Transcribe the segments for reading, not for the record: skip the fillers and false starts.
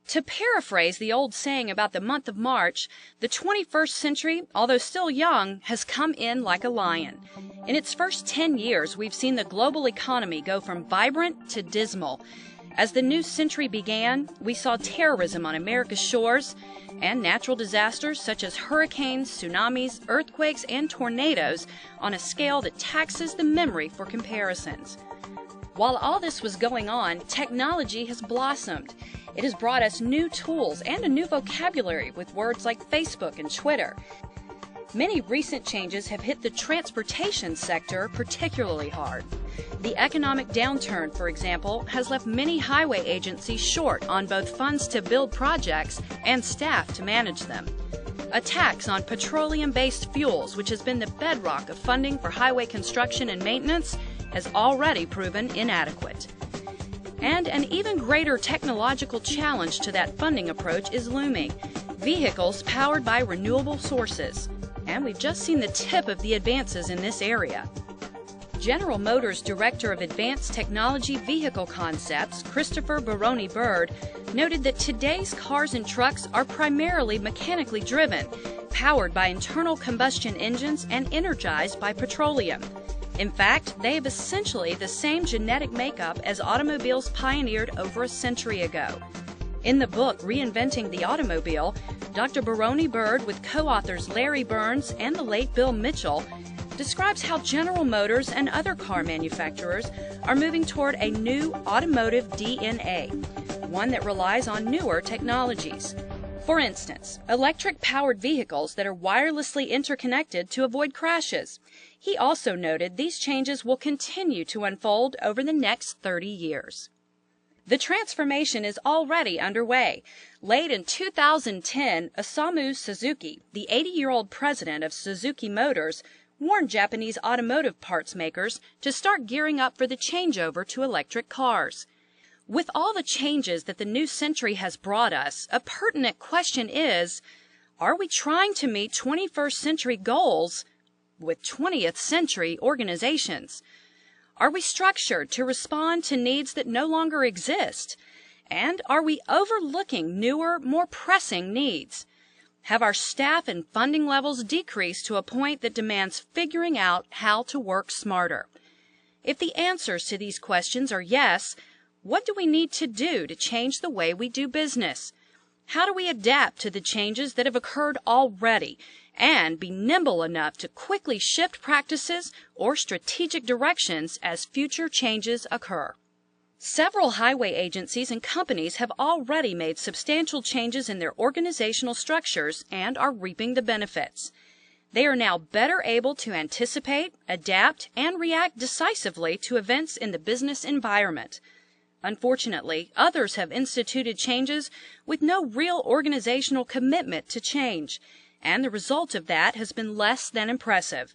To paraphrase the old saying about the month of March, the 21st century, although still young, has come in like a lion. In its first 10 years, we've seen the global economy go from vibrant to dismal. As the new century began, we saw terrorism on America's shores and natural disasters such as hurricanes, tsunamis, earthquakes, and tornadoes on a scale that taxes the memory for comparisons. While all this was going on, technology has blossomed. It has brought us new tools and a new vocabulary with words like Facebook and Twitter. Many recent changes have hit the transportation sector particularly hard. The economic downturn, for example, has left many highway agencies short on both funds to build projects and staff to manage them. A tax on petroleum-based fuels, which has been the bedrock of funding for highway construction and maintenance, has already proven inadequate. And an even greater technological challenge to that funding approach is looming: vehicles powered by renewable sources. And we've just seen the tip of the advances in this area. General Motors Director of Advanced Technology Vehicle Concepts, Christopher Baroni-Bird, noted that today's cars and trucks are primarily mechanically driven, powered by internal combustion engines and energized by petroleum. In fact, they have essentially the same genetic makeup as automobiles pioneered over a century ago. In the book Reinventing the Automobile, Dr. Baroni-Bird, with co-authors Larry Burns and the late Bill Mitchell, describes how General Motors and other car manufacturers are moving toward a new automotive DNA, one that relies on newer technologies. For instance, electric-powered vehicles that are wirelessly interconnected to avoid crashes. He also noted these changes will continue to unfold over the next 30 years. The transformation is already underway. Late in 2010, Osamu Suzuki, the 80-year-old president of Suzuki Motors, warned Japanese automotive parts makers to start gearing up for the changeover to electric cars. With all the changes that the new century has brought us, a pertinent question is, are we trying to meet 21st century goals with 20th century organizations? Are we structured to respond to needs that no longer exist? And are we overlooking newer, more pressing needs? Have our staff and funding levels decreased to a point that demands figuring out how to work smarter? If the answers to these questions are yes, what do we need to do to change the way we do business? How do we adapt to the changes that have occurred already and be nimble enough to quickly shift practices or strategic directions as future changes occur? Several highway agencies and companies have already made substantial changes in their organizational structures and are reaping the benefits. They are now better able to anticipate, adapt, and react decisively to events in the business environment. Unfortunately, others have instituted changes with no real organizational commitment to change, and the result of that has been less than impressive.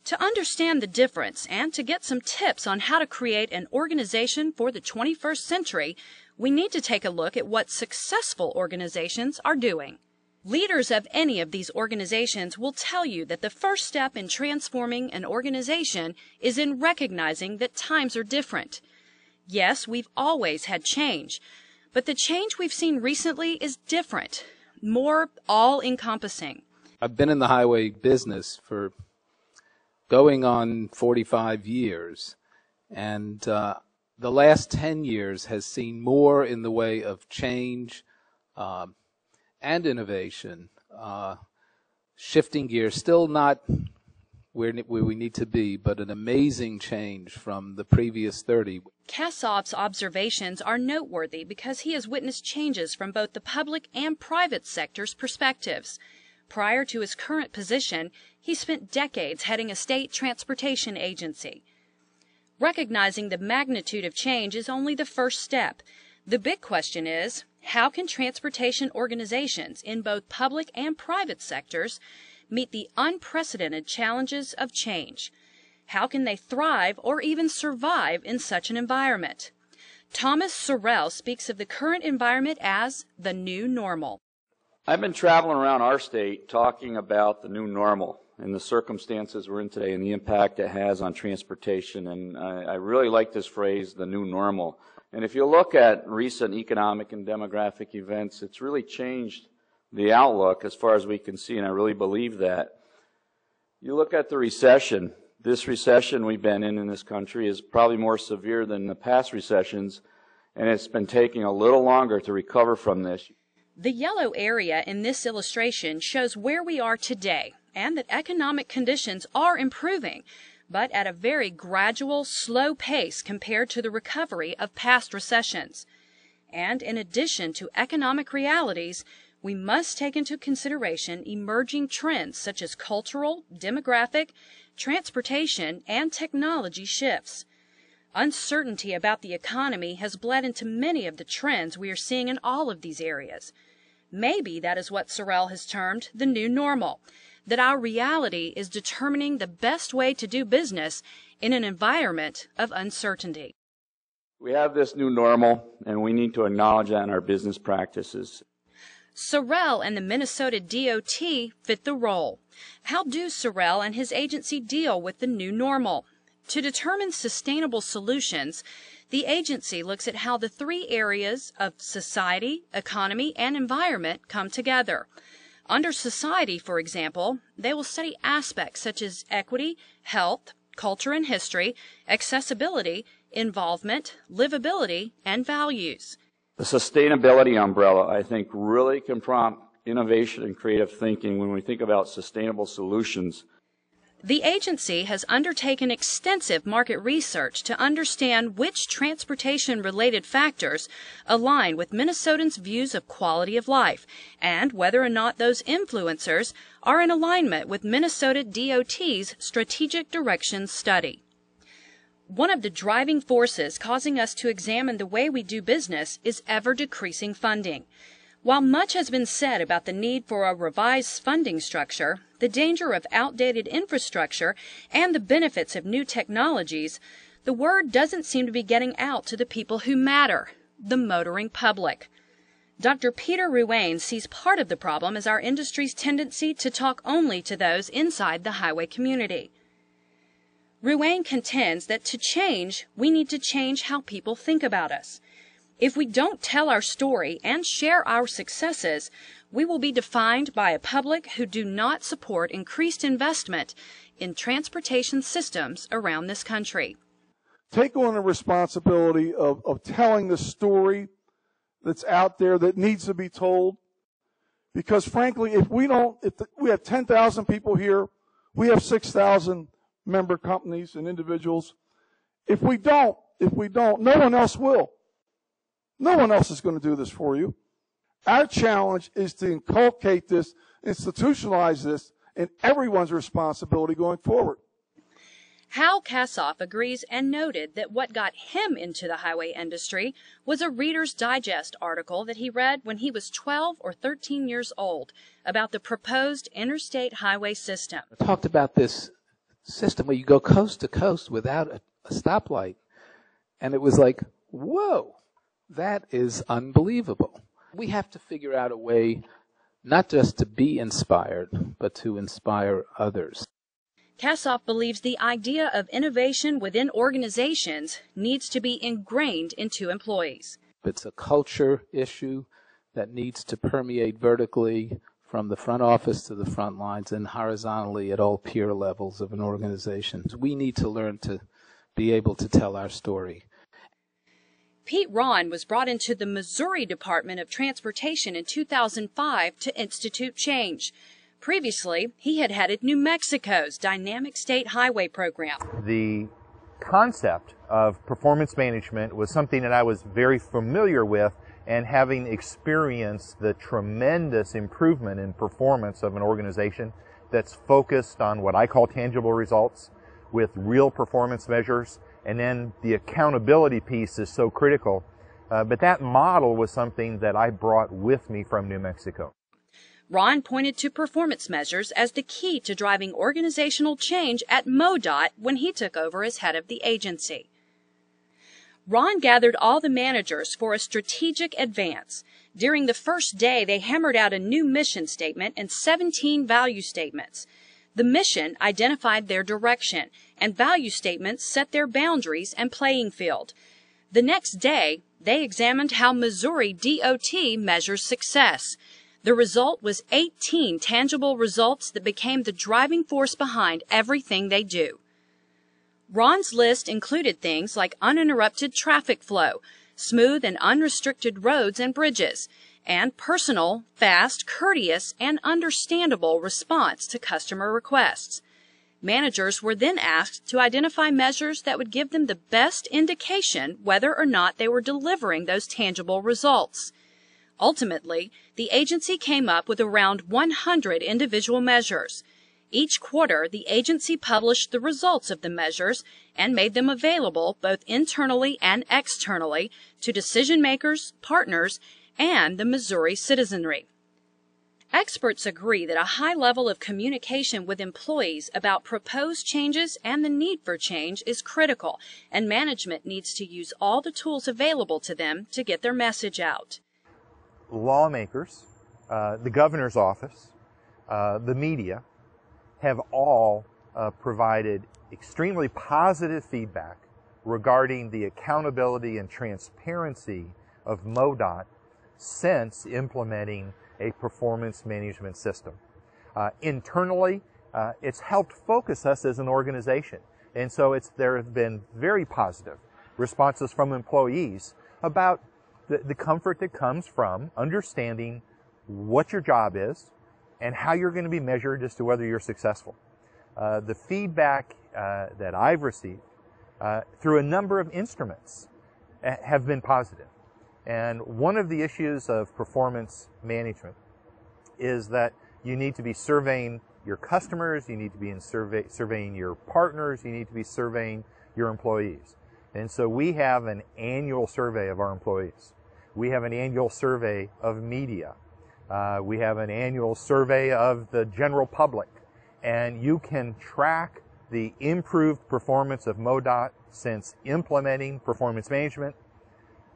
To understand the difference and to get some tips on how to create an organization for the 21st century, we need to take a look at what successful organizations are doing. Leaders of any of these organizations will tell you that the first step in transforming an organization is in recognizing that times are different. Yes, we've always had change, but the change we've seen recently is different, more all-encompassing. I've been in the highway business for going on 45 years, and the last 10 years has seen more in the way of change and innovation, shifting gears, still not where we need to be, but an amazing change from the previous 30. Kassoff's observations are noteworthy because he has witnessed changes from both the public and private sector's perspectives. Prior to his current position, he spent decades heading a state transportation agency. Recognizing the magnitude of change is only the first step. The big question is, how can transportation organizations in both public and private sectors meet the unprecedented challenges of change? How can they thrive or even survive in such an environment? Thomas Sorrell speaks of the current environment as the new normal. I've been traveling around our state talking about the new normal and the circumstances we're in today and the impact it has on transportation. And I really like this phrase, the new normal. And if you look at recent economic and demographic events, it's really changed the outlook as far as we can see, and I really believe that. You look at the recession. This recession we've been in this country is probably more severe than the past recessions, and it's been taking a little longer to recover from this. The yellow area in this illustration shows where we are today and that economic conditions are improving, but at a very gradual, slow pace compared to the recovery of past recessions. And in addition to economic realities, we must take into consideration emerging trends such as cultural, demographic, transportation, and technology shifts. Uncertainty about the economy has bled into many of the trends we are seeing in all of these areas. Maybe that is what Sorrell has termed the new normal, that our reality is determining the best way to do business in an environment of uncertainty. We have this new normal, and we need to acknowledge that in our business practices. Sorrell and the Minnesota DOT fit the role. How do Sorrell and his agency deal with the new normal? To determine sustainable solutions, the agency looks at how the three areas of society, economy, and environment come together. Under society, for example, they will study aspects such as equity, health, culture and history, accessibility, involvement, livability, and values. The sustainability umbrella, I think, really can prompt innovation and creative thinking when we think about sustainable solutions. The agency has undertaken extensive market research to understand which transportation-related factors align with Minnesotans' views of quality of life and whether or not those influencers are in alignment with Minnesota DOT's strategic direction study. One of the driving forces causing us to examine the way we do business is ever-decreasing funding. While much has been said about the need for a revised funding structure, the danger of outdated infrastructure, and the benefits of new technologies, the word doesn't seem to be getting out to the people who matter, the motoring public. Dr. Peter Ruane sees part of the problem as our industry's tendency to talk only to those inside the highway community. Ruane contends that to change, we need to change how people think about us. If we don't tell our story and share our successes, we will be defined by a public who do not support increased investment in transportation systems around this country. Take on the responsibility of telling the story that's out there that needs to be told. Because frankly, if we have 10,000 people here, we have 6,000 member companies and individuals. If we don't, no one else will. No one else is going to do this for you. Our challenge is to inculcate this, institutionalize this, and everyone's responsibility going forward. Hal Kassoff agrees and noted that what got him into the highway industry was a Reader's Digest article that he read when he was 12 or 13 years old about the proposed interstate highway system. I talked about this system where you go coast to coast without a stoplight. And it was like, whoa, that is unbelievable. We have to figure out a way not just to be inspired, but to inspire others. Kassoff believes the idea of innovation within organizations needs to be ingrained into employees. It's a culture issue that needs to permeate vertically from the front office to the front lines and horizontally at all peer levels of an organization. We need to learn to be able to tell our story. Pete Ron was brought into the Missouri Department of Transportation in 2005 to institute change. Previously, he had headed New Mexico's Dynamic State Highway Program. The concept of performance management was something that I was very familiar with, and having experienced the tremendous improvement in performance of an organization that's focused on what I call tangible results with real performance measures, and then the accountability piece is so critical. But that model was something that I brought with me from New Mexico. Ron pointed to performance measures as the key to driving organizational change at MoDOT when he took over as head of the agency. Ron gathered all the managers for a strategic advance. During the first day, they hammered out a new mission statement and 17 value statements. The mission identified their direction, and value statements set their boundaries and playing field. The next day, they examined how Missouri DOT measures success. The result was 18 tangible results that became the driving force behind everything they do. Ron's list included things like uninterrupted traffic flow, smooth and unrestricted roads and bridges, and personal, fast, courteous, and understandable response to customer requests. Managers were then asked to identify measures that would give them the best indication whether or not they were delivering those tangible results. Ultimately, the agency came up with around 100 individual measures. Each quarter, the agency published the results of the measures and made them available both internally and externally to decision makers, partners, and the Missouri citizenry. Experts agree that a high level of communication with employees about proposed changes and the need for change is critical, and management needs to use all the tools available to them to get their message out. Lawmakers, the governor's office, the media, have all provided extremely positive feedback regarding the accountability and transparency of MoDOT since implementing a performance management system. Internally, it's helped focus us as an organization. And so there have been very positive responses from employees about the comfort that comes from understanding what your job is and how you're going to be measured as to whether you're successful. The feedback that I've received through a number of instruments have been positive. And one of the issues of performance management is that you need to be surveying your customers, you need to be surveying your partners, you need to be surveying your employees. And so we have an annual survey of our employees. We have an annual survey of media. We have an annual survey of the general public. And you can track the improved performance of MoDOT since implementing performance management,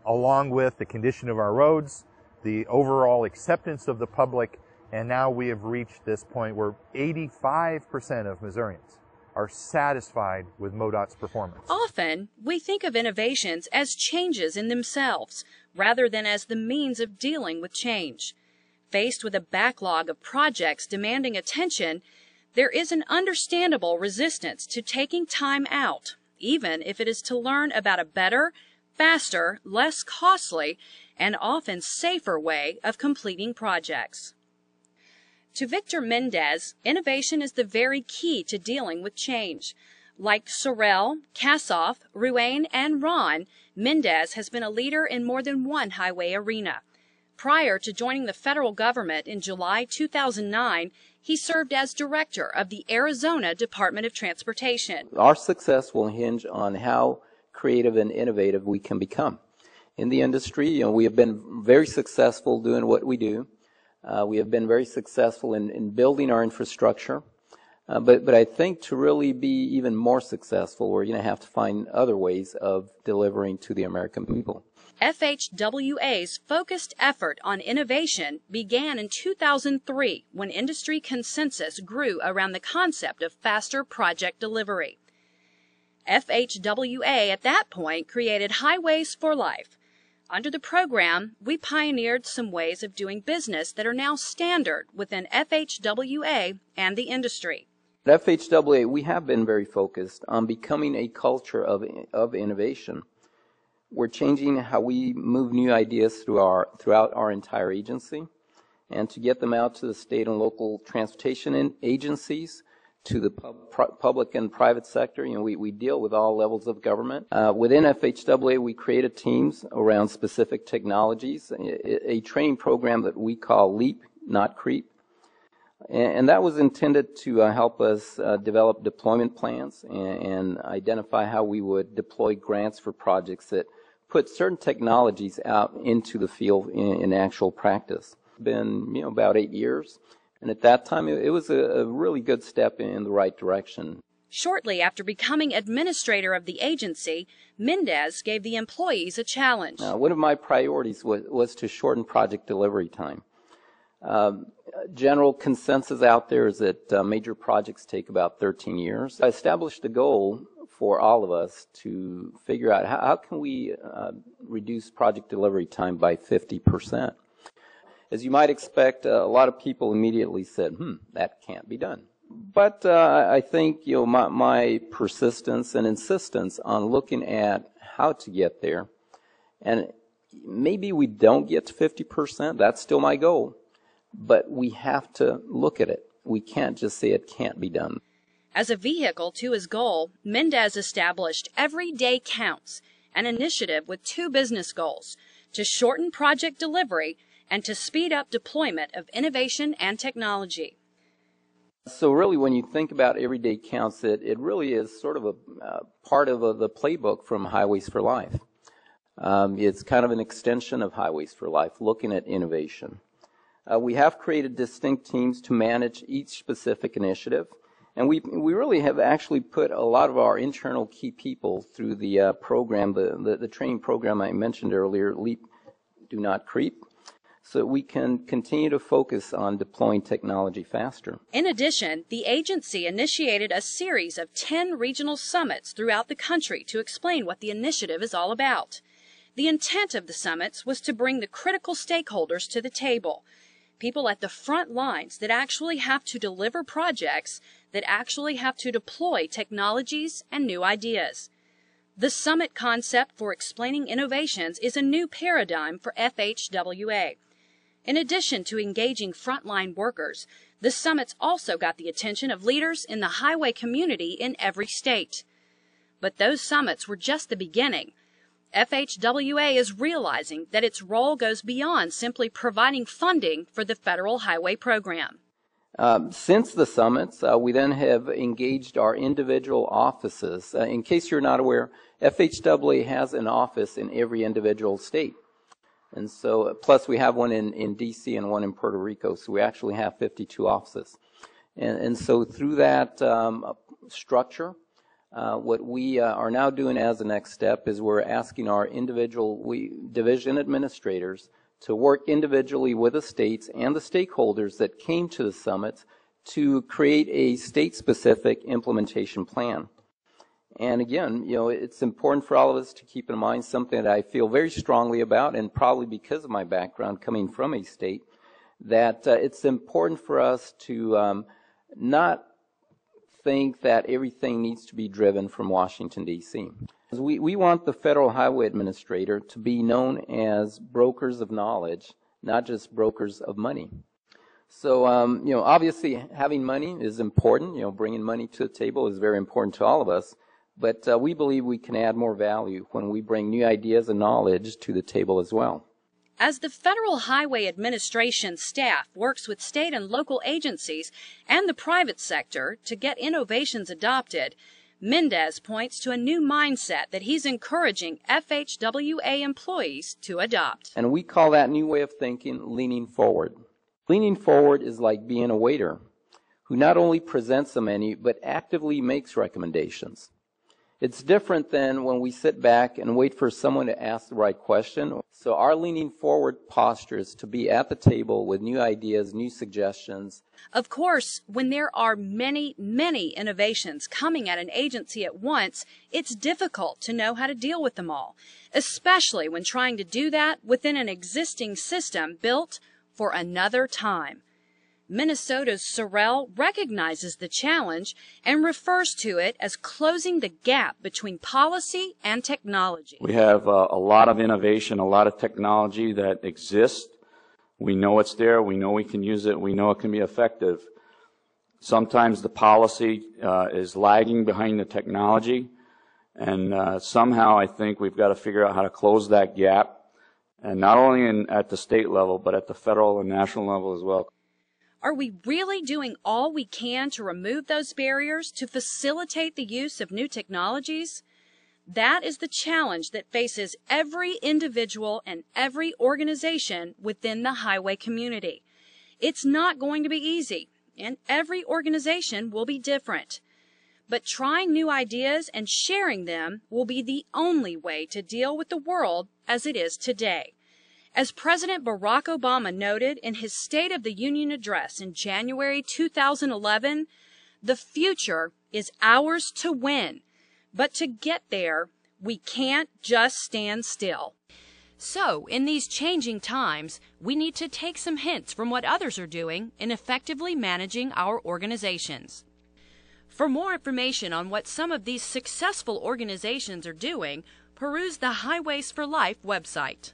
along with the condition of our roads, the overall acceptance of the public, and now we have reached this point where 85% of Missourians are satisfied with MoDOT's performance. Often, we think of innovations as changes in themselves, rather than as the means of dealing with change. Faced with a backlog of projects demanding attention, there is an understandable resistance to taking time out, even if it is to learn about a better, faster, less costly, and often safer way of completing projects. To Victor Mendez, innovation is the very key to dealing with change. Like Sorrell, Kassoff, Ruane, and Ron, Mendez has been a leader in more than one highway arena. Prior to joining the federal government in July 2009, he served as director of the Arizona Department of Transportation. Our success will hinge on how creative and innovative we can become. In the industry, we have been very successful doing what we do. We have been very successful in building our infrastructure. But I think to really be even more successful, we're going to have to find other ways of delivering to the American people. FHWA's focused effort on innovation began in 2003 when industry consensus grew around the concept of faster project delivery. FHWA at that point created Highways for Life. Under the program, we pioneered some ways of doing business that are now standard within FHWA and the industry. At FHWA, we have been very focused on becoming a culture of innovation. We're changing how we move new ideas throughout our entire agency, and to get them out to the state and local transportation agencies, to the public and private sector. We deal with all levels of government. Within FHWA, we created teams around specific technologies, a training program that we call LEAP, not CREEP. And that was intended to help us develop deployment plans and identify how we would deploy grants for projects that put certain technologies out into the field in actual practice. It's been about 8 years, and at that time it was a really good step in the right direction. Shortly after becoming administrator of the agency, Mendez gave the employees a challenge. One of my priorities was to shorten project delivery time. General consensus out there is that major projects take about 13 years. I established a goal for all of us to figure out how can we reduce project delivery time by 50%. As you might expect, a lot of people immediately said, that can't be done. But I think my persistence and insistence on looking at how to get there, and maybe we don't get to 50%, that's still my goal, but we have to look at it. We can't just say it can't be done. As a vehicle to his goal, Mendez established Every Day Counts, an initiative with 2 business goals: to shorten project delivery and to speed up deployment of innovation and technology. So really, when you think about Every Day Counts, it really is sort of a part of the playbook from Highways for Life. It's kind of an extension of Highways for Life, looking at innovation. We have created distinct teams to manage each specific initiative, and we really have actually put a lot of our internal key people through the program, the training program I mentioned earlier, Leap, Do Not Creep, so we can continue to focus on deploying technology faster. In addition, the agency initiated a series of 10 regional summits throughout the country to explain what the initiative is all about. The intent of the summits was to bring the critical stakeholders to the table, people at the front lines that actually have to deliver projects, that actually have to deploy technologies and new ideas. The summit concept for explaining innovations is a new paradigm for FHWA. In addition to engaging frontline workers, the summits also got the attention of leaders in the highway community in every state. But those summits were just the beginning. FHWA is realizing that its role goes beyond simply providing funding for the federal highway program. Since the summits, we then have engaged our individual offices. In case you're not aware, FHWA has an office in every individual state. And so, plus we have one in D.C. and one in Puerto Rico, so we actually have 52 offices. And so through that structure, what we are now doing as the next step is we're asking our individual division administrators to work individually with the states and the stakeholders that came to the summits to create a state-specific implementation plan. And again, it's important for all of us to keep in mind something that I feel very strongly about, and probably because of my background coming from a state, that it's important for us to not think that everything needs to be driven from Washington, D.C. We want the Federal Highway Administrator to be known as brokers of knowledge, not just brokers of money. So, obviously having money is important. Bringing money to the table is very important to all of us. But we believe we can add more value when we bring new ideas and knowledge to the table as well. As the Federal Highway Administration staff works with state and local agencies and the private sector to get innovations adopted, Mendez points to a new mindset that he's encouraging FHWA employees to adopt. And we call that new way of thinking leaning forward. Leaning forward is like being a waiter who not only presents a menu but actively makes recommendations. It's different than when we sit back and wait for someone to ask the right question. So our leaning forward posture is to be at the table with new ideas, new suggestions. Of course, when there are many, many innovations coming at an agency at once, it's difficult to know how to deal with them all, especially when trying to do that within an existing system built for another time. Minnesota's Sorrell recognizes the challenge and refers to it as closing the gap between policy and technology. We have a lot of innovation, a lot of technology that exists. We know it's there. We know we can use it. We know it can be effective. Sometimes the policy is lagging behind the technology, and somehow I think we've got to figure out how to close that gap, and not only at the state level, but at the federal and national level as well. Are we really doing all we can to remove those barriers to facilitate the use of new technologies? That is the challenge that faces every individual and every organization within the highway community. It's not going to be easy, and every organization will be different. But trying new ideas and sharing them will be the only way to deal with the world as it is today. As President Barack Obama noted in his State of the Union address in January 2011, the future is ours to win, but to get there, we can't just stand still. So, in these changing times, we need to take some hints from what others are doing in effectively managing our organizations. For more information on what some of these successful organizations are doing, peruse the Highways for Life website.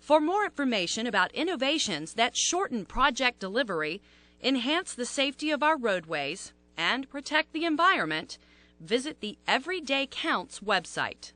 For more information about innovations that shorten project delivery, enhance the safety of our roadways, and protect the environment, visit the Everyday Counts website.